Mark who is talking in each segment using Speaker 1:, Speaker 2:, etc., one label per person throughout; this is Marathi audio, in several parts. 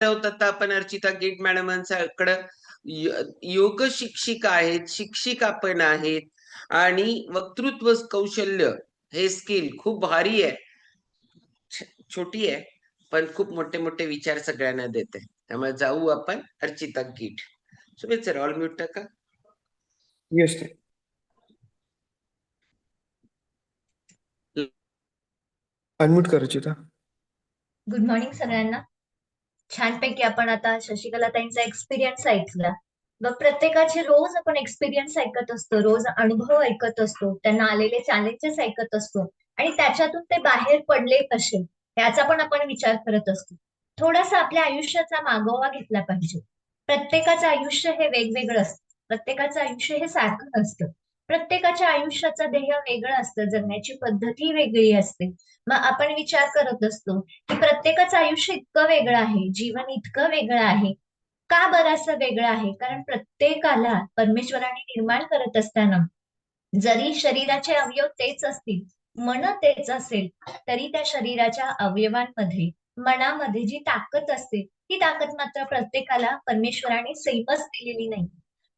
Speaker 1: होतात तर आपण अर्चिता गेट मॅडमांच्याकडं योग शिक्षिका आहेत, शिक्षिका पण आहेत आणि वक्तृत्व कौशल्य हे स्किल खूप भारी आहे. छोटी आहे पण खूप मोठे मोठे विचार सगळ्यांना देते. त्यामुळे जाऊ आपण अर्चिता गीठ. सुमित सर ऑल म्यूट टाका.
Speaker 2: Yes sir. अनम्यूट कर अर्चिता.
Speaker 3: गुड मॉर्निंग सगळ्यांना. छानपैकी आपण आता शशिकलाताईंचा एक्सपिरियन्स ऐकला. मग प्रत्येकाचे रोज आपण एक्सपिरियन्स ऐकत असतो, रोज अनुभव ऐकत असतो, त्यांना आलेले चॅलेंजेस ऐकत असतो आणि त्याच्यातून ते बाहेर पडले कसे याचा पण आपण विचार करत असतो. थोडासा आपल्या आयुष्याचा मागोवा घेतला पाहिजे. प्रत्येकाचं आयुष्य हे वेगवेगळं असतं, प्रत्येकाचं आयुष्य हे सारखं नसतं. प्रत्येकाच्या आयुष्याचं ध्येय वेगळं असतं, जगण्याची पद्धती वेगळी असते. मग आपण विचार करत असतो की प्रत्येकाचं आयुष्य इतकं वेगळं आहे, जीवन इतकं वेगळं आहे. का बरं असं वेगळं आहे? कारण प्रत्येकाला परमेश्वराने निर्माण करत असताना जरी शरीराचे अवयव तेच असतील, मन तेच असेल, तरी त्या शरीराच्या अवयवांमध्ये, मनामध्ये जी ताकद असते ती ताकद मात्र प्रत्येकाला परमेश्वराने सेमच दिलेली नाही.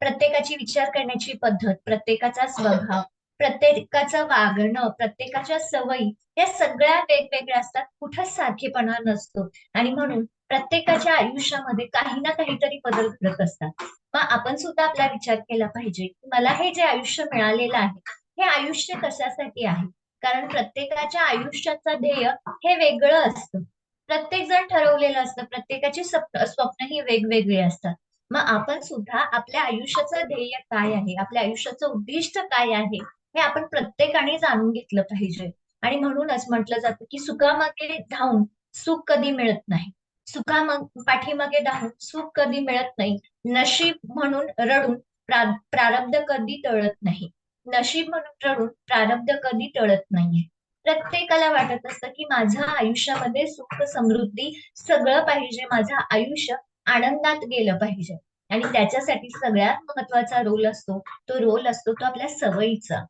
Speaker 3: प्रत्येकाची विचार करण्याची पद्धत, प्रत्येकाचा स्वभाव, प्रत्येकाचं वागणं, प्रत्येकाच्या सवयी या सगळ्या वेगवेगळ्या असतात. कुठंच सारखेपणा नसतो आणि म्हणून प्रत्येकाच्या आयुष्यामध्ये काही ना काहीतरी बदल घडत असतात. मग आपण सुद्धा आपला विचार केला पाहिजे की मला हे जे आयुष्य मिळालेलं आहे हे आयुष्य कशासाठी आहे. कारण प्रत्येकाच्या आयुष्याचं ध्येय हे वेगळं असतं. प्रत्येक जण ठरवलेलं असतं, प्रत्येकाची स्वप्न ही वेगवेगळी असतात. मग आपण सुद्धा आपल्या आयुष्याचं ध्येय काय आहे, आपल्या आयुष्याचं उद्दिष्ट काय आहे हे आपण प्रत्येकाने जाणून घेतलं पाहिजे. आणि म्हणूनच म्हटलं जातं की सुखामागे धावून सुख कधी मिळत नाही, पाठीमागे धावून सुख कधी मिळत नाही. नशीब म्हणून रडून प्रारब्ध कधी टळत नाही. नशीब म्हणून रडून प्रारब्ध कधी टळत नाहीये. प्रत्येकाला वाटत असतं की माझ्या आयुष्यामध्ये सुख समृद्धी सगळं पाहिजे, माझं आयुष्य आनंदात गेलं पाहिजे. आणि त्याच्यासाठी सगळ्यात महत्वाचा रोल असतो तो आपल्या सवयीचा.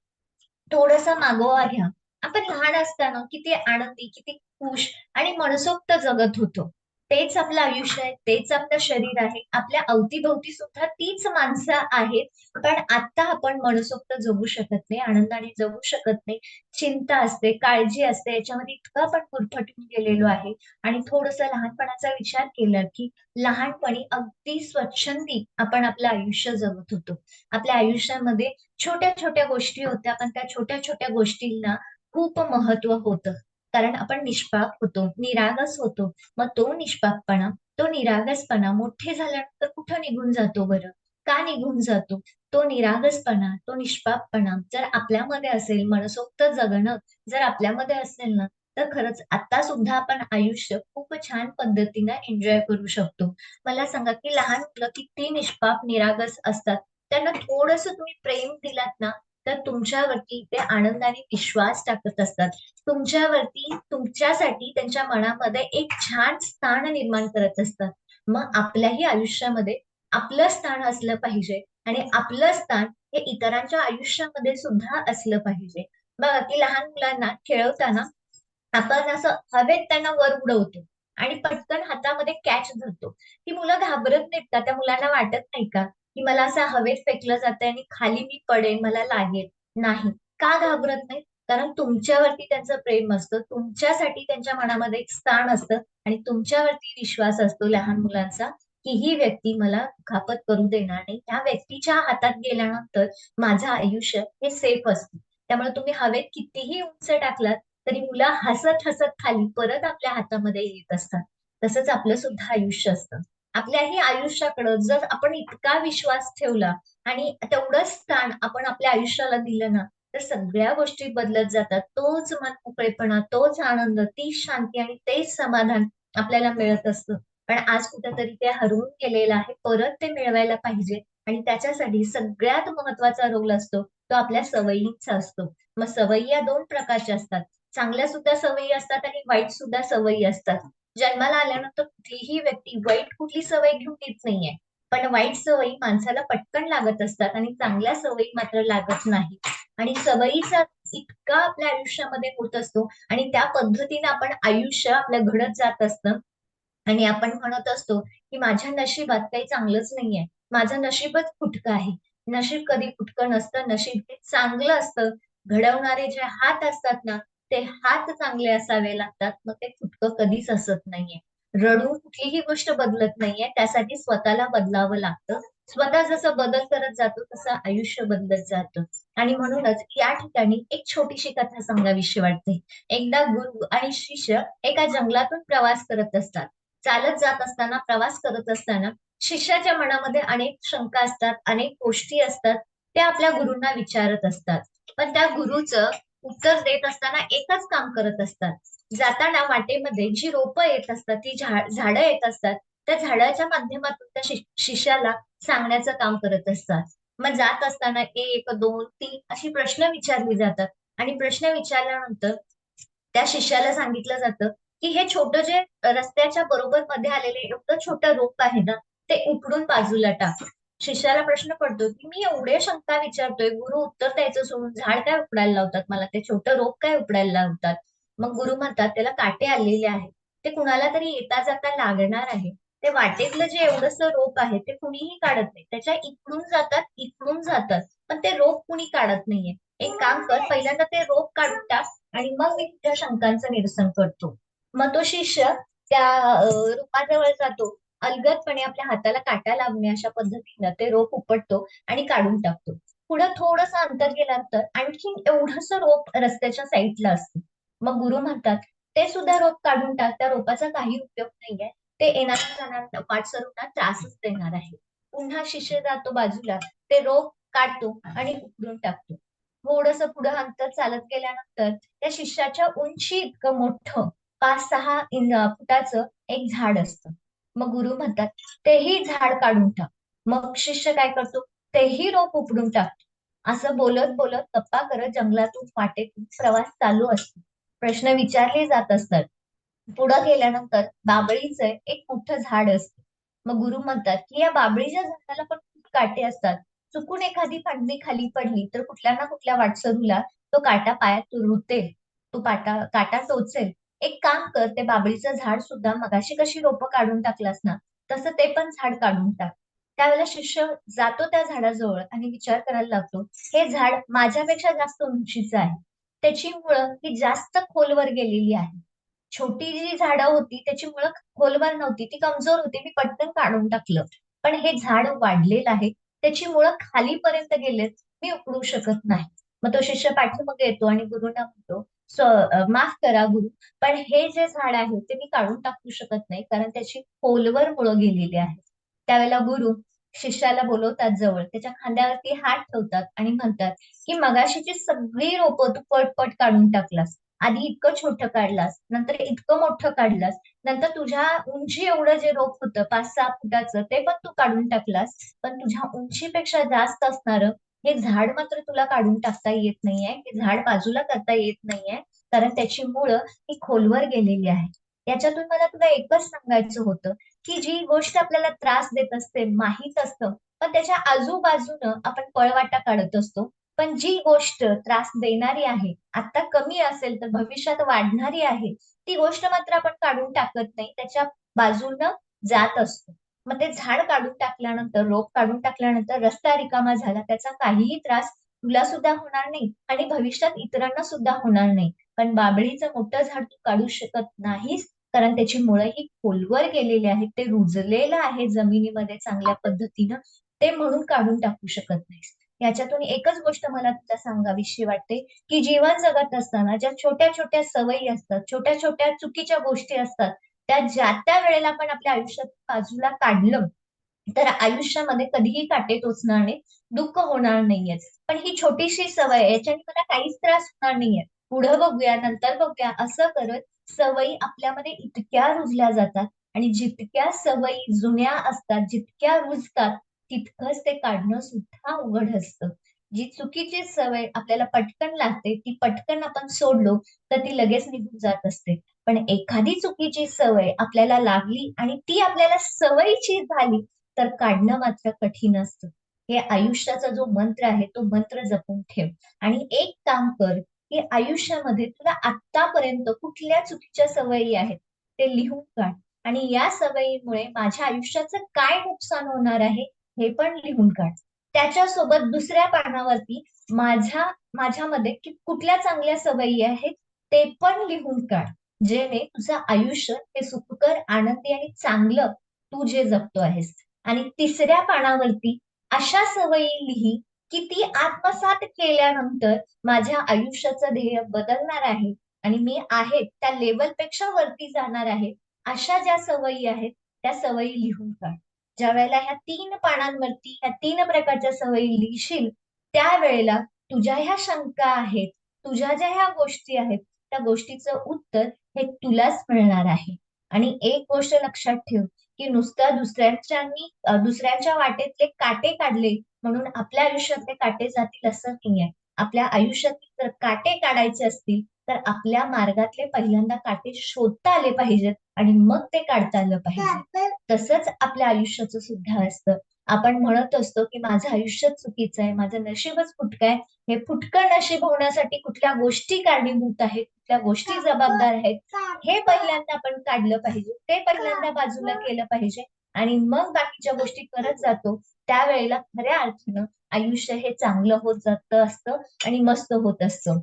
Speaker 3: थोडासा मागोवा घ्या. आपण लहान असताना किती आनंदी, किती खुश आणि मनसोक्त जगत होतो. तेच आपलं आयुष्य आहे, तेच आपलं शरीर आहे, आपल्या अवतीभोवती सुद्धा तीच माणसं आहेत. पण आता आपण मनसोक्त जगू शकत नाही, आनंदाने जगू शकत नाही. चिंता असते, काळजी असते, याच्यामध्ये इतकं आपण गुरफटून गेलेलो आहे. आणि थोडस लहानपणाचा विचार केला की लहानपणी अगदी स्वच्छंदी आपण आपलं आयुष्य जगत होतो. आपल्या आयुष्यामध्ये छोट्या छोट्या गोष्टी होत्या, पण त्या छोट्या छोट्या गोष्टींना खूप महत्व होतं. कारण आपण निष्पाप होतो, निरागस होतो. मग तो निष्पापपणा, तो निरागसपणा मोठे झाल्यानंतर कुठं निघून जातो बरं? का निघून जातो? तो निरागसपणा, तो निष्पापपणा जर आपल्यामध्ये असेल, मनसोक्त जगणं जर आपल्यामध्ये असेल ना, तर खरंच आता सुद्धा आपण आयुष्य खूप छान पद्धतीनं एन्जॉय करू शकतो. मला सांगा की लहान मुलं किती निष्पाप, निरागस असतात. त्यांना थोडस तुम्ही प्रेम दिलात ना, तर तुमच्यावरती ते आनंदाने विश्वास टाकत असतात. तुमच्यावरती, तुमच्यासाठी त्यांच्या मनामध्ये एक छान स्थान निर्माण करत असतात. मग आपल्याही आयुष्यामध्ये आपलं स्थान असलं पाहिजे आणि आपलं स्थान हे इतरांच्या आयुष्यामध्ये सुद्धा असलं पाहिजे. बघा की लहान मुलांना खेळवताना आपण असं हवेत त्यांना वर उडवतो आणि पटकन हातामध्ये कॅच धरतो. ती मुलं घाबरत नाहीत का? त्या मुलांना वाटत नाही का की मला असं हवेत फेकलं जातंय आणि खाली मी पडेन, मला लागेल? नाही. का घाबरत नाही? कारण तुमच्यावरती त्यांचं प्रेम असतं, तुमच्यासाठी त्यांच्या मनामध्ये एक स्थान असतं आणि तुमच्यावरती विश्वास असतो लहान मुलांचा की ही व्यक्ती मला दुखापत करू देणार नाही. त्या व्यक्तीच्या हातात गेल्यानंतर माझं आयुष्य हे सेफ असतं. त्यामुळे तुम्ही हवेत कितीही उंच टाकलात तरी मुलं हसत हसत खाली परत आपल्या हातामध्ये येत असतात. तसंच आपलं सुद्धा आयुष्य असतं. आपल्याही आयुष्याकडं जर आपण इतका विश्वास ठेवला आणि तेवढंच स्थान आपण आपल्या आयुष्याला दिलं ना, तर सगळ्या गोष्टी बदलत जातात. तोच मनमोकळेपणा, तोच आनंद, तीच शांती आणि तेच समाधान आपल्याला मिळत असतं. पण आज कुठेतरी ते हरवून गेलेलं आहे. परत ते मिळवायला पाहिजे आणि त्याच्यासाठी सगळ्यात महत्वाचा रोल असतो तो आपल्या सवयींचा असतो. मग सवयी या 2 प्रकारच्या असतात. चांगल्या सुद्धा सवयी असतात आणि वाईट सुद्धा सवयी असतात. जन्माला आल्यानंतर कुठलीही व्यक्ती वाईट कुठली सवय घेऊन येत नाहीये. पण वाईट सवयी माणसाला पटकन लागत असतात आणि चांगल्या सवयी मात्र लागत नाही. आणि सवयीचा इतका आपल्या आयुष्यामध्ये होत असतो आणि त्या पद्धतीने आपण आयुष्य आपलं घडत जात असतं आणि आपण म्हणत असतो की माझ्या नशिबात काही चांगलंच नाहीये, माझं नशीबच फुटकं आहे. नशीब कधी फुटकं नसतं, नशीब हे चांगलं असतं. घडवणारे जे हात असतात ना, ते हात चांगले असावे लागतात, मग ते फुटकं कधीच असत नाहीये. रडून कुठलीही गोष्ट बदलत नाहीये, त्यासाठी स्वतःला बदलावं लागतं. स्वतः जसं बदल करत जातो तसं आयुष्य बदलत जातं. आणि म्हणूनच या ठिकाणी एक छोटीशी कथा सांगावीशी वाटते. एकदा गुरु आणि शिष्य एका जंगलातून प्रवास करत असतात. चालत जात असताना, प्रवास करत असताना शिष्याच्या मनामध्ये अनेक शंका असतात, अनेक गोष्टी असतात. त्या आपल्या गुरूंना विचारत असतात. पण त्या गुरुचं उत्तर देत असताना एकच काम करत असतात. जाताना वाटेमध्ये जी रोपं येत असतात, ती झाडं येत असतात, त्या झाडाच्या माध्यमातून त्या शिष्याला सांगण्याचं काम करत असतात. मग जात असताना 1, 2, 3 अशी प्रश्न विचारली जातात आणि प्रश्न विचारल्यानंतर त्या शिष्याला सांगितलं जातं की हे छोटं जे रस्त्याच्या बरोबर मध्ये आलेले एवढं छोटं रोप आहे ना, ते उपडून बाजूला टाक. शिष्याला प्रश्न पडतो की मी एवढे शंका विचारतोय, गुरु उत्तर द्यायचं सोडून झाड काय उपडायला लावतात मला, ते छोटं रोप काय उपडायला लावतात. मग गुरु म्हणतात त्याला काटे आलेले आहेत, ते कुणाला तरी येता जाता लागणार आहे. ते वाटेतलं जे एवढंसं रोप आहे ते कुणीही काढत नाही, त्याच्या इकडून जातात, पण ते रोप कुणी काढत नाहीये. एक काम कर, पहिल्यांदा ते रोप काढून टाक आणि मग मी तुझ्या शंकांचं निरसन करतो. मग तो शिष्य त्या रोपाजवळ जातो. अलगदपणे आपल्या हाताला काटा लागणे अशा पद्धतीनं ते रोप उपटतो आणि काढून टाकतो. पुढं थोडंसं अंतर गेल्यानंतर आणखी एवढंसं रोप रस्त्याच्या साईडला असतं. मग गुरु म्हणतात ते सुद्धा रोप काढून टाक, त्या रोपाचा काही उपयोग नाहीये, ते येणाऱ्या जाणाऱ्या वाटसरूंना त्रासच देणार आहे. पुन्हा शिष्य जातो बाजूला, ते रोप काढतो आणि उकरून टाकतो. थोडंसं पुढं अंतर चालत गेल्यानंतर त्या शिष्याच्या उंची इतकं मोठं 5-6 फुटाचं एक झाड असतं. मग गुरु म्हणतात तेही झाड काढून टाक. मग शिष्य काय करतो, तेही रोप उपडून टाकतो. असं बोलत बोलत गप्पा करत जंगलातून वाटेतून प्रवास चालू असतो. प्रश्न विचारले जात असतात. पुढं गेल्यानंतर बाभळीचं एक मोठं झाड असतं. मग गुरु म्हणतात की या बाभळीच्या झाडाला पण खूप काटे असतात. चुकून एखादी फांदी खाली पडली तर कुठल्या ना कुठल्या वाटसरूला तो काटा पायात रुतेल, तो काटा टोचेल. एक काम कर, ते बाभळीचं झाड सुद्धा मगाशी कशी रोपं काढून टाकलास ना, तसं ते पण झाड काढून टाक. त्यावेळेला शिष्य जातो त्या झाडाजवळ आणि विचार करायला लागतो, हे झाड माझ्यापेक्षा जास्त उंचीचं आहे. त्याची मुळं ही जास्त खोलवर गेलेली आहे. छोटी जी झाडं होती त्याची मुळं खोलवर नव्हती, ती कमजोर होती, मी पटकन काढून टाकलं. पण हे झाड वाढलेलं आहे, त्याची मुळं खालीपर्यंत गेलेत, मी उपडू शकत नाही. मग तो शिष्य पाठीमागे येतो आणि गुरुंना म्हणतो, माफ करा गुरु, पण हे जे झाड आहे ते मी काढून टाकू शकत नाही, कारण त्याची खोलवर मुळं गेलेली आहे. त्यावेळेला गुरु शिष्याला बोलवतात जवळ, त्याच्या खांद्यावरती हात ठेवतात आणि म्हणतात की मगाशीची सगळी रोपं तू पट काढून टाकलास. आधी इतकं छोटं काढलास, नंतर इतकं मोठं काढलास, नंतर तुझ्या उंची एवढं जे रोप होतं 5-6 फुटाचं ते पण तू काढून टाकलास. पण तुझ्या उंचीपेक्षा जास्त असणारं हे झाड मात्र तुला काढून टाकता येत नाहीये, हे झाड बाजूला करता येत नाहीये, कारण त्याची मुळं ही खोलवर गेलेली आहे. याच्यातून मला तुला एकच सांगायचं होतं की जी गोष्ट आपल्याला त्रास देत असते माहीत असतं, पण त्याच्या आजूबाजूनं आपण पळवाटा काढत असतो. पण जी गोष्ट त्रास देणारी आहे, आता कमी असेल तर भविष्यात वाढणारी आहे, ती गोष्ट मात्र आपण काढून टाकत नाही, त्याच्या बाजूनं जात असतो. मग ते झाड काढून टाकल्यानंतर, रोप काढून टाकल्यानंतर रस्ता रिकामा झाला, त्याचा काहीही त्रास तुला सुद्धा होणार नाही आणि भविष्यात इतरांना सुद्धा होणार नाही. पण बाभळीचं मोठं झाड तू काढू शकत नाहीस, कारण त्याची मुळं ही खोलवर गेलेली आहेत, ते रुजलेलं आहे जमिनीमध्ये चांगल्या पद्धतीनं, ते म्हणून काढून टाकू शकत नाहीस. याच्यातून एकच गोष्ट मला तुला सांगावीशी वाटते की जीवन जगत असताना ज्या छोट्या छोट्या सवयी असतात, छोट्या छोट्या चुकीच्या गोष्टी असतात, त्या ज्या त्या वेळेला आपण आपल्या आयुष्यात बाजूला काढलं तर आयुष्यामध्ये कधीही काटे टोचणार नाही, दुःख होणार नाहीये. पण ही छोटीशी सवय आहे, याच्याने मला काहीच त्रास होणार नाहीये, पुढं बघूया, नंतर बघूया, असं करत सवयी आपल्यामध्ये इतक्या रुजल्या जातात आणि जितक्या सवयी जुन्या असतात, जितक्या रुजतात, तितकंच ते काढणं सुद्धा अवघड असतं. जी चुकीची सवय आपल्याला पटकन लागते, ती पटकन आपण सोडलो तर ती लगेच निघून जात असते. पण एखादी चुकीची सवय आपल्याला लागली आणि ती आपल्याला सवयीची झाली, तर काढणं मात्र कठीण असतं. हे आयुष्याचा जो मंत्र आहे, तो मंत्र जपून ठेव. आणि एक काम कर, की आयुष्यामध्ये तुला आतापर्यंत कुठल्या चुकीच्या सवयी आहेत, ते लिहून काढ. आणि या सवयीमुळे माझ्या आयुष्याचं काय नुकसान होणार आहे हे पण लिहून काढ. त्याच्यासोबत दुसऱ्या पानावरती माझ्यामध्ये कुठल्या चांगल्या सवयी आहेत ते पण लिहून काढ. जेणे तुझं आयुष्य हे सुखकर, आनंदी आणि चांगलं तू जे जगतो आहेस. आणि तिसऱ्या पानावरती अशा सवयी लिही की ती आत्मसात केल्यानंतर माझ्या आयुष्याचं ध्येय बदलणार आहे आणि मी आहे त्या लेवलपेक्षा वरती जाणार आहे. अशा ज्या सवयी आहेत त्या सवयी लिहून काढ. ज्या वेळेला ह्या 3 पानांवरती ह्या 3 प्रकारच्या सवयी लिहिशील त्यावेळेला तुझ्या ह्या शंका आहेत, तुझ्या ज्या ह्या गोष्टी आहेत त्या गोष्टीचं उत्तर हे तुलाच मिळणार आहे. आणि एक गोष्ट लक्षात ठेव की नुसतं दुसऱ्यांच्या वाटेतले काटे काढले म्हणून आपल्या आयुष्यातले काटे जातील असं नाहीये. आपल्या आयुष्यातील जर काटे काढायचे असतील तर आपल्या मार्गातले पहिल्यांदा काटे शोधता आले पाहिजेत आणि मग ते काढता आलं पाहिजे. तसंच आपल्या आयुष्याचं सुद्धा असतं. आपण म्हणत असतो की माझं आयुष्यच चुकीचं आहे, माझं नशीबच फुटकं आहे. हे फुटकं नशीब होण्यासाठी कुठल्या गोष्टी कारणीभूत आहेत, कुठल्या गोष्टी जबाबदार आहेत, हे पहिल्यांदा आपण काढलं पाहिजे. ते पहिल्यांदा बाजूला केलं पाहिजे आणि मग बाकीच्या गोष्टी करत जातो त्यावेळेला खऱ्या अर्थानं आयुष्य हे चांगलं होत जातं असतं आणि मस्त होत असतं.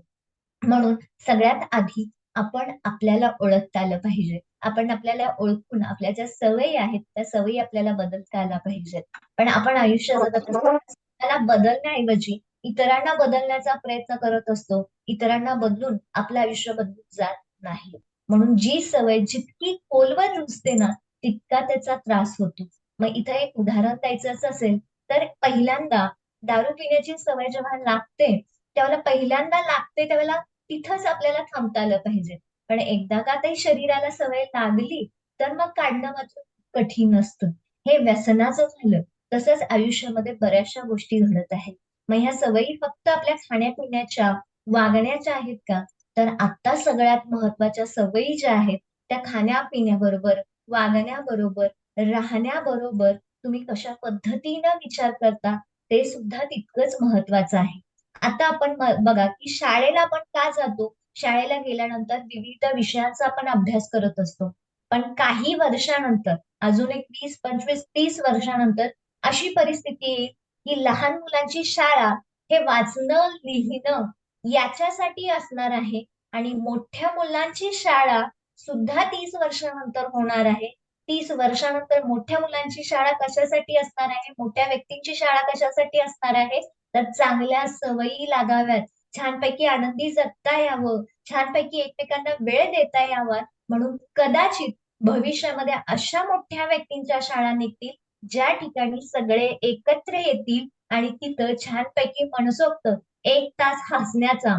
Speaker 3: म्हणून सगळ्यात आधी आपण आपल्याला ओळखता आलं पाहिजे. आपण आपल्याला ओळखून आपल्या ज्या सवयी आहेत त्या सवयी आपल्याला बदलता आल्या पाहिजेत. पण आपण आयुष्य जगत असताना त्याला बदलण्याऐवजी इतरांना बदलण्याचा प्रयत्न करत असतो. इतरांना बदलून आपलं आयुष्य बदलून जात नाही. म्हणून जी सवय जितकी खोलवर रुजते ना तितका त्याचा त्रास होतो. मग इथं एक उदाहरण द्यायचं असेल तर पहिल्यांदा दारू पिण्याची सवय जेव्हा लागते त्यावेळेला पहिल्यांदा लागते त्यावेळेला तिथंच आपल्याला थांबता आलं पाहिजे. पण एकदा का ते शरीराला सवय लागली तर मग काढणं मात्र कठीण असतं. हे व्यसनाचं झालं. तसंच आयुष्यामध्ये बऱ्याचशा गोष्टी घडत आहेत. मग ह्या सवयी फक्त आपल्या खाण्यापिण्याच्या, वागण्याच्या आहेत का? तर आता सगळ्यात महत्वाच्या सवयी ज्या आहेत त्या खाण्यापिण्याबरोबर, वागण्याबरोबर, राहण्याबरोबर तुम्ही कशा पद्धतीनं विचार करता ते सुद्धा तितकंच महत्वाचं आहे. आता आपण बघा की शाळेला आपण का जातो? शाळेला गेल्यानंतर विविध विषयांचा आपण अभ्यास करत असतो. पण काही वर्षानंतर अजून एक 20, 25, 30 वर्षानंतर अशी परिस्थिती येईल की लहान मुलांची शाळा हे वाचणं, लिहिणं याच्यासाठी असणार आहे आणि मोठ्या मुलांची शाळा सुद्धा 30 वर्षानंतर होणार आहे. 30 वर्षानंतर मोठ्या मुलांची शाळा कशासाठी असणार आहे? मोठ्या व्यक्तींची शाळा कशासाठी असणार आहे? तर चांगल्या सवयी लागाव्यात, छानपैकी आनंदी जगता यावं, छानपैकी एकमेकांना वेळ देता यावा म्हणून कदाचित भविष्यामध्ये अशा मोठ्या व्यक्तींच्या शाळा निघतील ज्या ठिकाणी सगळे एकत्र येतील आणि तिथं छानपैकी मनसोक्त 1 तास हसण्याचा,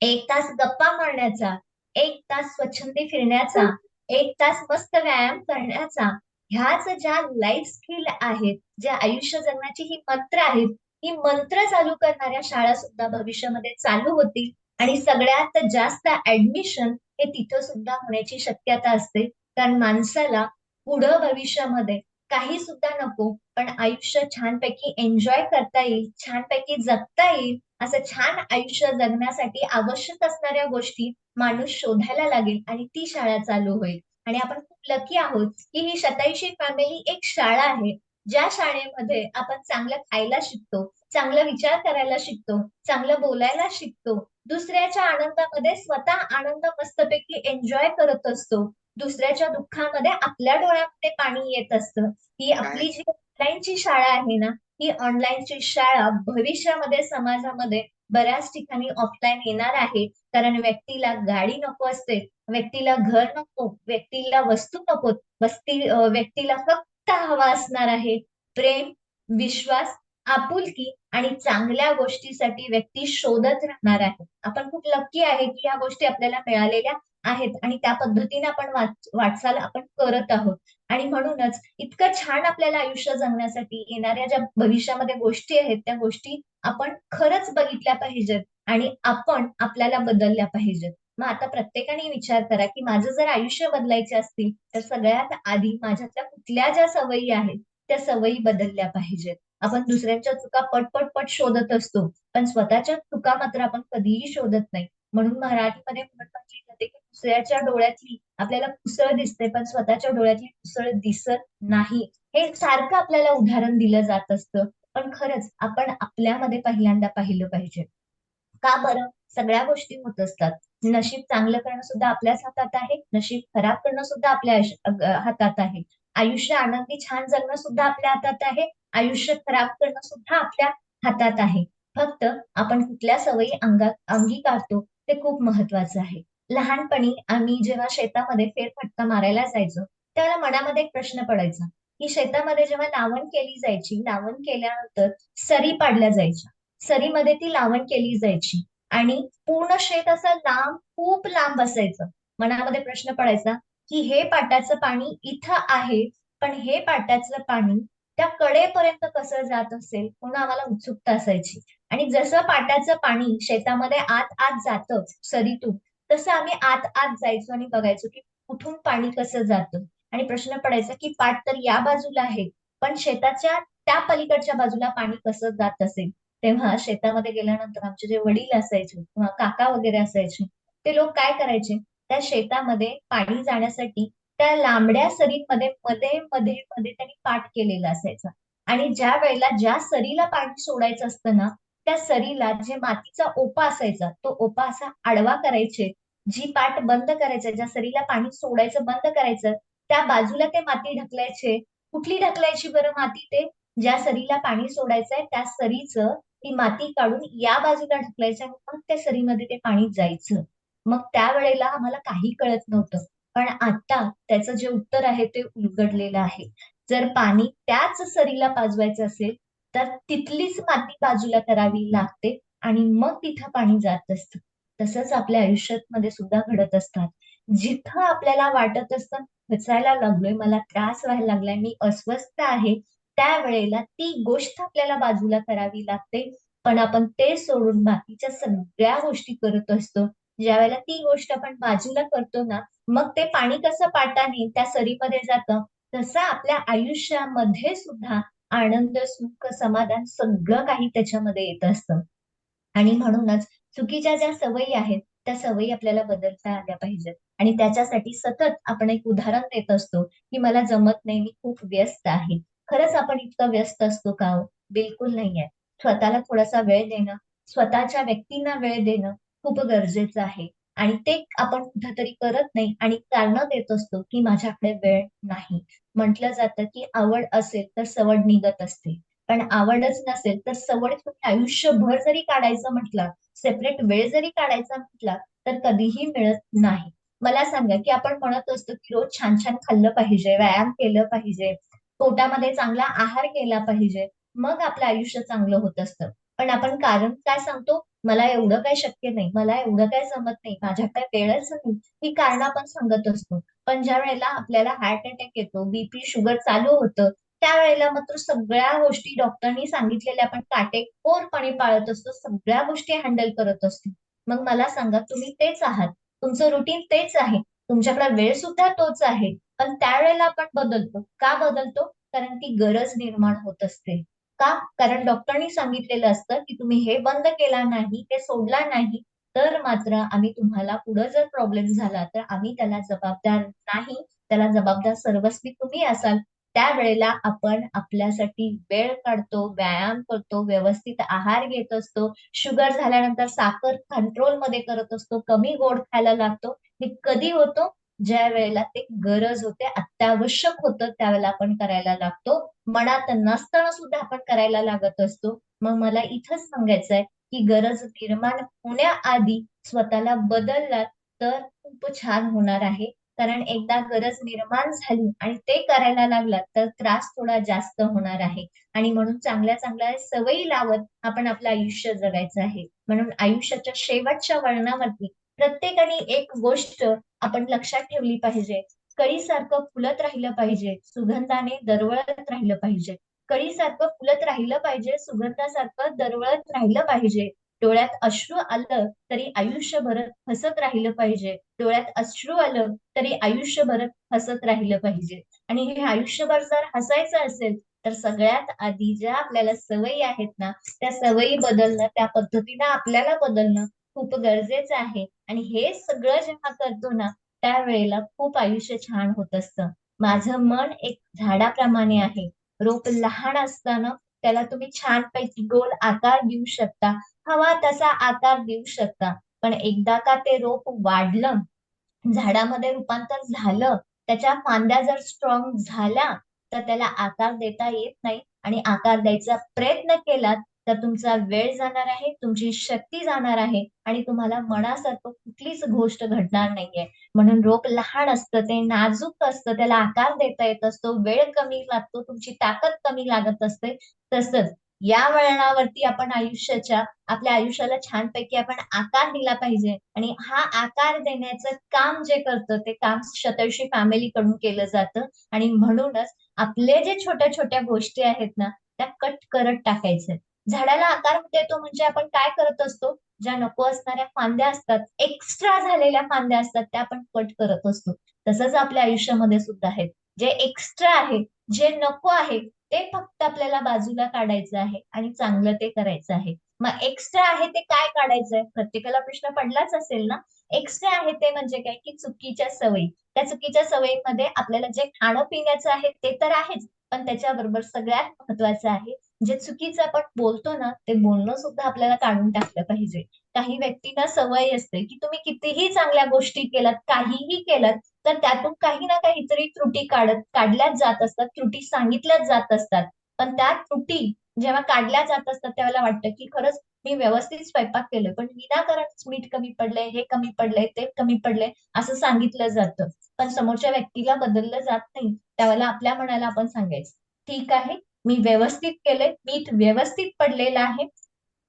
Speaker 3: 1 तास गप्पा मारण्याचा, 1 तास स्वच्छंदी फिरण्याचा, 1 तास मस्त व्यायाम करण्याचा, ह्याच ज्या लाईफ स्किल आहेत, ज्या आयुष्य जगण्याची ही मंत्र आहेत, ही मंत्र चालू करणाऱ्या शाळा सुद्धा भविष्यामध्ये चालू होतील आणि सगळ्यात जास्त ऍडमिशन हे तिथं सुद्धा होण्याची शक्यता असते. कारण माणसाला पुढं भविष्यामध्ये काही सुद्धा नको, पण आयुष्य छानपैकी एन्जॉय करता येईल, छानपैकी जगता येईल, असं छान आयुष्य जगण्यासाठी आवश्यक असणाऱ्या गोष्टी माणूस शोधायला लागेल आणि ती शाळा चालू होईल. आणि आपण खूप लकी आहोत की ही शतायुषी फॅमिली एक शाळा आहे. ज्या शाळेमध्ये आपण चांगलं खायला शिकतो, चांगलं विचार करायला शिकतो, चांगलं बोलायला शिकतो, दुसऱ्याच्या आनंदामध्ये स्वतः आनंद मस्तपैकी एन्जॉय करत असतो. दुसऱ्याच्या दुःखामध्ये आपल्या डोळ्यामध्ये पाणी येत असतं. ही
Speaker 1: काय
Speaker 3: आपली जी ऑनलाईनची शाळा आहे ना, ही ऑनलाईनची शाळा भविष्यामध्ये समाजामध्ये बऱ्याच ठिकाणी ऑफलाईन येणार आहे. कारण व्यक्तीला गाडी नको असते, व्यक्तीला घर नको, व्यक्तीला वस्तू नको, व्यक्तीला फक्त हवा असणार आहे प्रेम, विश्वास, आपुलकी आणि चांगल्या गोष्टीसाठी व्यक्ती शोधत राहणार आहे. आपण खूप लकी आहे की या गोष्टी आपल्याला मिळालेल्या आहेत आणि त्या पद्धतीने आपण वाटचाल आपण करत आहोत. आणि म्हणूनच इतकं छान आपल्याला आयुष्य जगण्यासाठी येणाऱ्या ज्या भविष्यामध्ये गोष्टी आहेत त्या गोष्टी आपण खरंच बघितल्या पाहिजेत आणि आपण आपल्याला बदलल्या पाहिजेत. मग आता प्रत्येकाने विचार करा की माझं जर आयुष्य बदलायचे असतील तर सगळ्यात आधी माझ्यातल्या कुठल्या ज्या सवयी आहेत त्या सवयी बदलल्या पाहिजेत. आपण दुसऱ्यांच्या चुका पट शोधत असतो पण स्वतःच्या चुका मात्र आपण कधीही शोधत नाही. म्हणून मराठीमध्ये म्हण म्हटली जाते की दुसऱ्याच्या डोळ्यातली आपल्याला पुसळ दिसते पण स्वतःच्या डोळ्यातली पुसळ दिसत नाही. हे सारखं आपल्याला उदाहरण दिलं जात असतं. पण खरंच आपण आपल्यामध्ये पहिल्यांदा पाहिलं पाहिजे. का बरं? सगळ्या गोष्टी होत असतात. नशीब चांगलं करणं सुद्धा आपल्याच हातात आहे. नशीब खराब करणं सुद्धा आपल्या हातात आहे. आयुष्य आनंदी छान जगणं सुद्धा आपल्या हातात आहे. आयुष्य खराब करणं सुद्धा आपल्या हातात आहे. फक्त आपण कुठल्या सवयी अंगीकारतो ते खूप महत्वाचं आहे. लहानपणी आम्ही जेव्हा शेतामध्ये फेरफटका मारायला जायचो, त्यावेळेला मनामध्ये एक प्रश्न पडायचा, की शेतामध्ये जेव्हा लावण केली जायची, लावण केल्यानंतर सरी पाडल्या जायच्या. सरीमध्ये ती लावण केली जायची आणि पूर्ण शेत असं लांब, खूप लांब असायचं. मनामध्ये प्रश्न पडायचा, की हे पाटाचं पाणी इथं आहे, पण हे पाटाचं पाणी त्या कडेपर्यंत कसं जात असेल म्हणून आम्हाला उत्सुकता असायची. आणि जसं पाटाचं पाणी शेतामध्ये आत आत जातं सरीतून, तसं आम्ही आत आत जायचो आणि बघायचो की कुठून पाणी कसं जातं. आणि प्रश्न पडायचा की पाट तर या बाजूला आहे, पण शेताच्या त्या पलीकडच्या बाजूला पाणी कसं जात असेल. तेव्हा शेतामध्ये गेल्यानंतर आमचे जे वडील असायचे किंवा काका वगैरे असायचे, ते लोक काय करायचे, त्या शेतामध्ये पाणी जाण्यासाठी त्या लांबड्या सरीमध्ये मध्ये मध्ये मध्ये त्यांनी पाट केलेला असायचा. आणि ज्या वेळेला ज्या सरीला पाणी सोडायचं असतं ना, त्या सरीला जे मातीचा ओपा असायचा तो ओपा असा आडवा करायचे. जी पाट बंद करायचं, ज्या सरीला पाणी सोडायचं बंद करायचं, त्या बाजूला ते माती ढकलायचे. कुठली ढकलायची बरं माती ते? ज्या सरीला पाणी सोडायचंय त्या सरीचं ती माती काढून या बाजूला ढकलायचं आणि मग त्या सरीमध्ये ते पाणी जायचं. मग त्यावेळेला आम्हाला काही कळत नव्हतं. पण आता त्याचं जे उत्तर आहे ते उलगडलेलं आहे. जर पाणी त्याच सरीला पाजवायचं असेल, तर तिथलीच माती बाजूला करावी लागते आणि मग तिथं पाणी जात असतं. तसंच आपल्या आयुष्यामध्ये सुद्धा घडत असतात. जिथं आपल्याला वाटत असतं खचायला लागलोय, मला त्रास व्हायला लागलाय, मी अस्वस्थ आहे, त्यावेळेला ती गोष्ट आपल्याला बाजूला करावी लागते. पण आपण ते सोडून बाकीच्या सगळ्या गोष्टी करत असतो. ज्यावेळेला ती गोष्ट आपण बाजूला करतो ना, मग ते पाणी कसं पाटाने त्या सरीमध्ये जातं, तसं आपल्या आयुष्यामध्ये सुद्धा आनंद, सुख, समाधान सगळं काही त्याच्यामध्ये येत असतं. आणि म्हणूनच चुकीच्या ज्या सवयी आहेत, त्या सवयी आपल्याला बदलता आल्या पाहिजेत. आणि त्याच्यासाठी सतत आपण एक उदाहरण देत असतो, की मला जमत नाही, मी खूप व्यस्त आहे. खरंच आपण इतकं व्यस्त असतो का हो? बिलकुल नाहीये. स्वतःला थोडासा वेळ देणं, स्वतःच्या व्यक्तींना वेळ देणं खूप गरजेचं आहे. आणि ते आपण कुठेतरी करत नाही आणि कारणं देत असतो, की माझ्याकडे वेळ नाही. म्हटलं जातं, की आवड असेल तर सवड निघत असते. पण आवडच नसेल तर सवड तुम्ही आयुष्यभर जरी काढायचं म्हटलं, सेपरेट वेळ जरी काढायचा म्हटला, तर कधीही मिळत नाही. मला सांगा, की आपण म्हणत असतो, की रोज छान छान खाल्लं पाहिजे, व्यायाम केलं पाहिजे, पोटामध्ये चांगला आहार केला पाहिजे, मग आपलं आयुष्य चांगलं होत असतं. पण आपण कारण काय सांगतो? मला एवढं काही शक्य नाही, मला एवढं काही जमत नाही, माझ्याकडे वेळच नाही, ही कारणं आपण सांगत असतो. पण ज्या वेळेला आपल्याला हार्ट अटॅक येतो, बीपी, शुगर चालू होतं, त्यावेळेला मात्र सगळ्या गोष्टी डॉक्टरनी सांगितलेल्या आपण काटेकोरपणे पाळत असतो. सगळ्या गोष्टी हँडल करत असतो. मग मला सांगा तुम्ही तेच आहात. तुमचं रुटीन तेच आहे. तुमच्याकडे वेळ सुद्धा तोच आहे. पण त्यावेळेला आपण बदलतो. का बदलतो? कारण ती गरज निर्माण होत असते. का? कारण डॉक्टरनी सांगितलेलं असतं, की तुम्ही हे बंद केला नाही, हे सोडला नाही, तर मात्र आम्ही तुम्हाला पुढे जर प्रॉब्लेम झाला तर आम्ही त्याला जबाबदार नाही. त्याला जबाबदार सर्वस्वी तुम्ही असाल. त्यावेळेला आपण आपल्यासाठी वेळ काढतो, व्यायाम करतो, व्यवस्थित आहार घेत असतो. शुगर झाल्यानंतर साखर कंट्रोलमध्ये करत असतो, कमी गोड खायला लागतो. हे कधी होतं? ज्या वेळेला ते गरज होते, अत्यावश्यक होतं त्यावेळेला आपण करायला लागतो. मनात नसताना सुद्धा आपण करायला लागत असतो. मग मला इथंच सांगायचंय, की गरज निर्माण होण्याआधी स्वतःला बदललात तर खूप छान होणार आहे. कारण एकदा गरज निर्माण झाली आणि ते करायला लागलात तर त्रास थोडा जास्त होणार आहे. आणि म्हणून चांगल्या चांगल्या सवयी लावत आपण आपलं आयुष्य जगायचं आहे. म्हणून आयुष्याच्या शेवटच्या वळणावरती प्रत्येकाने एक गोष्ट आपण लक्षात ठेवली पाहिजे. कळीसारखं फुलत राहिलं पाहिजे, सुगंधाने दरवळत राहिलं पाहिजे. कळीसारखं फुलत राहिलं पाहिजे, सुगंधासारखं दरवळत राहिलं पाहिजे. डोळ्यात अश्रू आलं तरी आयुष्यभर हसत राहिलं पाहिजे. डोळ्यात अश्रू आलं तरी आयुष्यभर हसत राहिलं पाहिजे. आणि हे आयुष्यभर जर हसायचं असेल तर सगळ्यात आधी ज्या आपल्याला सवयी आहेत ना, त्या सवयी बदलणं, त्या पद्धतीनं आपल्याला बदलणं खूप गरजेचं आहे. आणि हे सगळं जेव्हा करतो ना, त्यावेळेला खूप आयुष्य छान होत असतं. माझं मन एक झाडाप्रमाणे आहे. रोप लहान असताना त्याला तुम्ही छानपैकी गोल आकार देऊ शकता, हवा तसा आकार देऊ शकता. पण एकदा का ते रोप वाढलं, झाडामध्ये रूपांतर झालं, त्याच्या फांद्या जर स्ट्रॉंग झाल्या, तर त्याला आकार देता येत नाही. आणि आकार द्यायचा प्रयत्न केलात तर तुमचा वेळ जाणार आहे, तुमची शक्ती जाणार आहे आणि तुम्हाला मनासारखं कुठलीच गोष्ट घडणार नाहीये. म्हणून रोप लहान असतं, ते नाजूक असतं, त्याला आकार देता येत असतो, वेळ कमी लागतो, तुमची ताकद कमी लागत असते. तसंच या वळणावरती आपण आपल्या आयुष्याला छानपैकी आपण आकार दिला पाहिजे. आणि हा आकार देण्याचं काम जे करतं ते काम शतर्षी फॅमिली कडून केलं जातं. आणि म्हणूनच आपले जे छोट्या छोट्या गोष्टी आहेत ना, त्या कट करत टाकायचे. झाडाला आकार देतो म्हणजे आपण काय करत असतो, ज्या नको असणाऱ्या फांद्या असतात, एक्स्ट्रा झालेल्या फांद्या असतात, त्या आपण कट करत असतो. तसंच आपल्या आयुष्यामध्ये सुद्धा आहेत. जे एक्स्ट्रा आहे, जे नको आहे, ते फक्त आपल्याला बाजूला काढायचं आहे आणि चांगलं ते करायचं आहे. मग एक्स्ट्रा आहे ते काय काढायचंय, प्रत्येकाला प्रश्न पडलाच असेल ना. एक्स्ट्रा आहे ते म्हणजे काय, की चुकीच्या सवयी. त्या चुकीच्या सवयीमध्ये आपल्याला जे खाणं पिण्याचं आहे ते तर आहेच, पण त्याच्याबरोबर सगळ्यात महत्वाचं आहे, जे चुकीचं आपण बोलतो ना, ते बोलणं सुद्धा आपल्याला काढून टाकलं पाहिजे. काही व्यक्तींना सवय असते, की तुम्ही कितीही चांगल्या गोष्टी केलात, काहीही केलात, तर त्यातून काही ना काहीतरी त्रुटी काढल्याच जात असतात, त्रुटी सांगितल्याच जात असतात. पण त्या त्रुटी जेव्हा काढल्या जात असतात, त्यावेळेला वाटतं, की खरंच मी व्यवस्थित स्वयंपाक केलोय, पण विनाकारणच मीठ कमी पडलंय, हे कमी पडलंय, ते कमी पडलंय, असं सांगितलं जातं. पण समोरच्या व्यक्तीला बदललं जात नाही. त्यावेळेला आपल्या मनाला आपण सांगायचं, ठीक आहे, मी व्यवस्थित केलंय, मीठ व्यवस्थित पडलेलं आहे,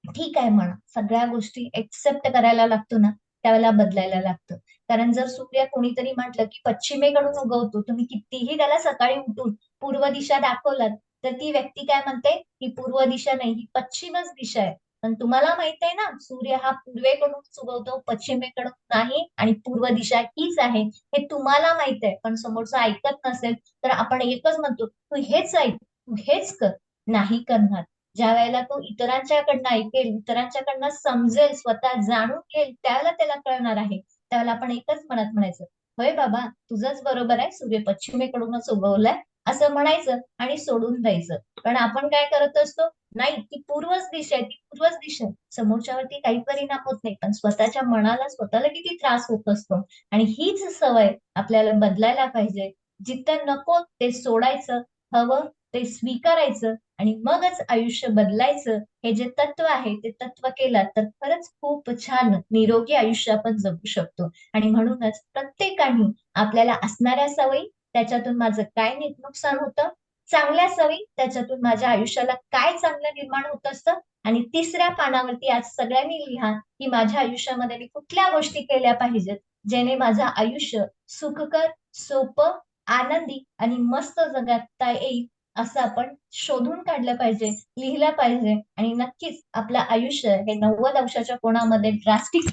Speaker 3: ठीक आहे म्हणा. सगळ्या गोष्टी एक्सेप्ट करायला लागतो ना, त्यावेळेला बदलायला लागतं. कारण जर सूर्य कोणीतरी म्हटलं, की पश्चिमेकडून उगवतो, तुम्ही कितीही त्याला सकाळी उठून पूर्व दिशा दाखवलात, तर ती व्यक्ती काय म्हणते, ही पूर्व दिशा नाही, ही पश्चिमच दिशा आहे. पण तुम्हाला माहित आहे ना, सूर्य हा पूर्वेकडून उगवतो, पश्चिमेकडून नाही, आणि पूर्व दिशा हीच आहे. हे तुम्हाला माहित आहे, पण समोरचं ऐकत नसेल, तर आपण एकच म्हणतो, तू हेच ऐक, तू हेच कर. नाही करणार. ज्या वेळेला तो इतरांच्याकडनं ऐकेल, इतरांच्याकडनं समजेल, स्वतः जाणून घेईल, त्यावेळेला त्याला कळणार आहे. त्यावेळेला आपण एकच मनात म्हणायचं, होय बाबा, तुझंच बरोबर आहे, सूर्य पश्चिमेकडूनच उगवलाय, असं म्हणायचं आणि सोडून द्यायचं. पण आपण काय करत असतो, नाही, ती पूर्वच दिशा आहे, ती पूर्वच दिशा आहे. समोरच्यावरती काही परिणाम होत नाही, पण स्वतःच्या मनाला स्वतःला किती त्रास होत असतो. आणि हीच सवय आपल्याला बदलायला पाहिजे. जिथं नको ते सोडायचं, हवं ते स्वीकारायचं, आणि मगच आयुष्य बदलायचं. हे जे तत्व आहे ते तत्व केलं तर खरंच खूप छान निरोगी आयुष्य आपण जगू शकतो. आणि म्हणूनच प्रत्येकाने आपल्याला असणाऱ्या सवयी, त्याच्यातून माझं काय नुकसान होतं, चांगल्या सवयी, त्याच्यातून माझ्या आयुष्याला काय चांगलं निर्माण होत असतं, आणि तिसऱ्या पानावरती आज सगळ्यांनी लिहा, की माझ्या आयुष्यामध्ये मी कुठल्या गोष्टी केल्या पाहिजेत, जेणे माझं आयुष्य सुखकर, सोपं, आनंदी आणि मस्त जगता येईल, असं आपण शोधून काढलं पाहिजे, लिहिलं पाहिजे. आणि नक्कीच आपलं आयुष्य हे 90 अंशाच्या कोणामध्ये ड्रास्टिक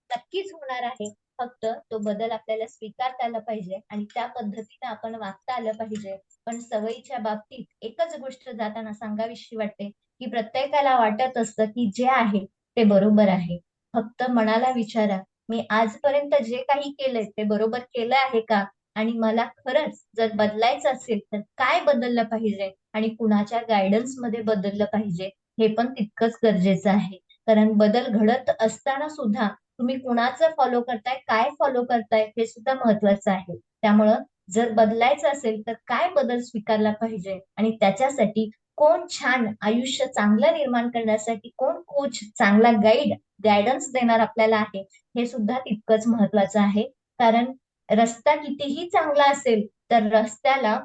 Speaker 3: नक्कीच होणार आहे. फक्त तो बदल आपल्याला स्वीकारता आला पाहिजे आणि त्या पद्धतीने आपण वागता आलं पाहिजे. पण सवयीच्या बाबतीत एकच गोष्ट जाताना सांगावीशी वाटते, की प्रत्येकाला वाटत असतं की जे आहे ते बरोबर आहे. फक्त मनाला विचारा, मी आजपर्यंत जे काही केलंय ते बरोबर केलं आहे का? आणि मला खरंच जर बदलायचं असेल तर काय बदललं पाहिजे आणि कुणाच्या गायडन्स मध्ये बदललं पाहिजे, हे पण तितकंच गरजेचं आहे. कारण बदल घडत असताना सुद्धा तुम्ही कुणाचं फॉलो करताय, काय फॉलो करताय, हे सुद्धा महत्वाचं आहे. त्यामुळं जर बदलायचं असेल तर काय बदल स्वीकारला पाहिजे, आणि त्याच्यासाठी कोण छान आयुष्य चांगलं निर्माण करण्यासाठी कोण कोच, चांगला गायडन्स देणार आपल्याला आहे, हे सुद्धा तितकंच महत्वाचं आहे. कारण रस्ता कितीही चांगला असेल तर रस्त्याला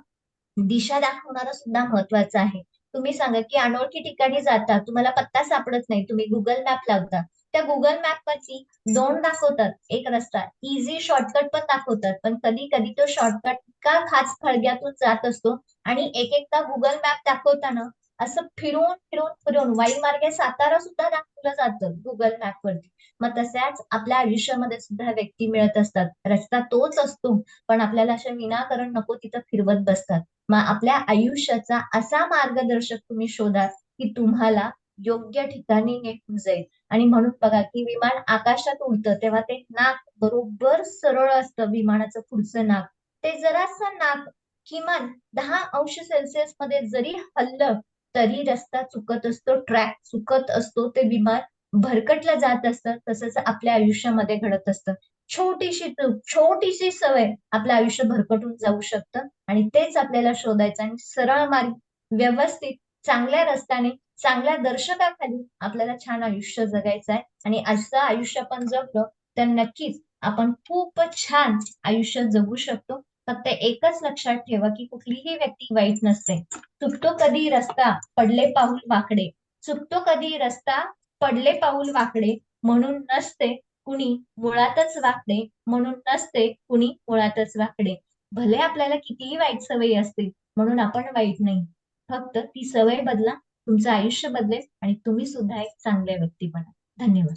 Speaker 3: दिशा दाखवणारं सुद्धा महत्वाचं आहे. तुम्ही सांगा, की अनोळखी ठिकाणी जाता, तुम्हाला पत्ता सापडत नाही, तुम्ही गुगल मॅप लावता. त्या गुगल मॅप वरती दोन दाखवतात, एक रस्ता इझी शॉर्टकट पण दाखवतात, पण कधी कधी तो शॉर्टकट का खाच खळग्यातून जात असतो. आणि एक एकदा गुगल मॅप दाखवताना असं फिरून फिरून फिरून वाईमार्गे सातारा सुद्धा दाखवलं जातं गुगल मॅप वरती. मग तशाच आपल्या आयुष्यामध्ये सुद्धा व्यक्ती मिळत असतात, रस्ता तोच असतो, पण आपल्याला अशा विनाकारण नको तिथं फिरवत बसतात. मग आपल्या आयुष्याचा असा मार्गदर्शक तुम्ही शोधा, की तुम्हाला योग्य ठिकाणी नेऊन जाईल. आणि म्हणून बघा की विमान आकाशात उडतं तेव्हा ते नाक बरोबर सरळ असतं, विमानाचं पुढचं नाक. ते जरासं नाक किमान 10 अंश सेल्सिअस मध्ये जरी हललं तरी रस्ता चुकत असतो, ट्रॅक चुकत असतो, ते विमान भरकटलं जात असतं. तसंच आपल्या आयुष्यामध्ये घडत असतं. छोटीशी चूक, छोटीशी सवय आपलं आयुष्य भरकटून जाऊ शकतं. आणि तेच आपल्याला शोधायचं आणि सरळ मार्ग, व्यवस्थित, चांगल्या रस्त्याने, चांगल्या दर्शकाखाली आपल्याला छान आयुष्य जगायचं आहे. आणि असं आयुष्य आपण जगलो तर नक्कीच आपण खूपच छान आयुष्य जगू शकतो. फक्त एकच लक्षात ठेवा की कुठलीही व्यक्ती वाईट नसते. चुकतो कधी रस्ता, पडले पाऊल वाकडे. चुकतो कधी रस्ता, पडले पाऊल वाकडे, म्हणून नसते कुणी मुळातच वाकडे, म्हणून नसते कुणी मुळातच वाकडे. भले आपल्याला कितीही वाईट सवयी असतील म्हणून आपण वाईट नाही. फक्त ती सवय बदला, तुमचं आयुष्य बदलेल आणि तुम्ही सुद्धा एक चांगल्या व्यक्ती बना. धन्यवाद.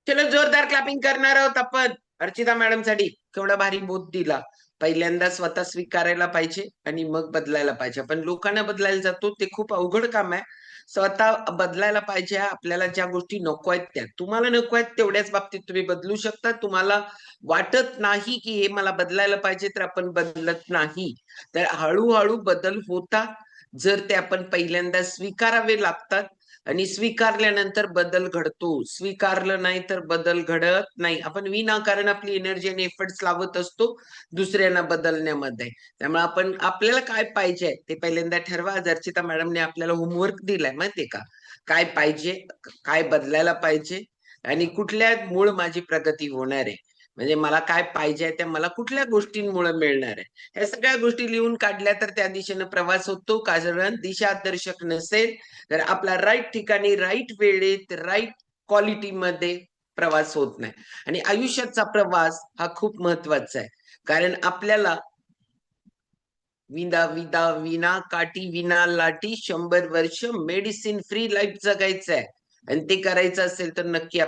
Speaker 1: चलो जोरदार क्लॅपिंग करणार आहोत आपण अर्चिता मॅडम साठी. केवढा भारी बोध दिला. पहिल्यांदा स्वतः स्वीकारायला पाहिजे आणि मग बदलायला पाहिजे. आपण लोकांना बदलायला जातो ते खूप अवघड काम आहे. स्वतः बदलायला पाहिजे. आपल्याला ज्या गोष्टी नको आहेत त्या, तुम्हाला नको आहेत तेवढ्याच बाबतीत तुम्ही बदलू शकता. तुम्हाला वाटत नाही की हे मला बदलायला पाहिजे तर आपण बदलत नाही. तर हळूहळू बदल होतात जर ते आपण पहिल्यांदा स्वीकारावे लागतात. आणि स्वीकारल्यानंतर बदल घडतो. स्वीकारलं नाही तर बदल घडत नाही. आपण विनाकारण आपली एनर्जी आणि एफर्ट्स लावत असतो दुसऱ्यांना बदलण्यामध्ये. त्यामुळे आपण आपल्याला काय पाहिजे ते पहिल्यांदा ठरवा. अर्चिता मॅडमने आपल्याला होमवर्क दिलाय माहितीये का? काय पाहिजे, काय बदलायला पाहिजे आणि कुठल्या मूळ माझी प्रगती होणार आहे. म्हणजे मला काय पाहिजे त्या मला कुठल्या गोष्टींमुळे मिळणार आहे. ह्या सगळ्या गोष्टी लिहून काढल्या तर त्या दिशेने प्रवास होतो. कारण दिशादर्शक नसेल तर आपला राईट ठिकाणी, राईट वेळेत, राईट क्वालिटीमध्ये प्रवास होत नाही. आणि आयुष्याचा प्रवास हा खूप महत्वाचा आहे. कारण आपल्याला विना काठी विना लाटी 100 वर्ष मेडिसिन फ्री लाईफ जगायचं आहे. आणि ते करायचं असेल तर नक्की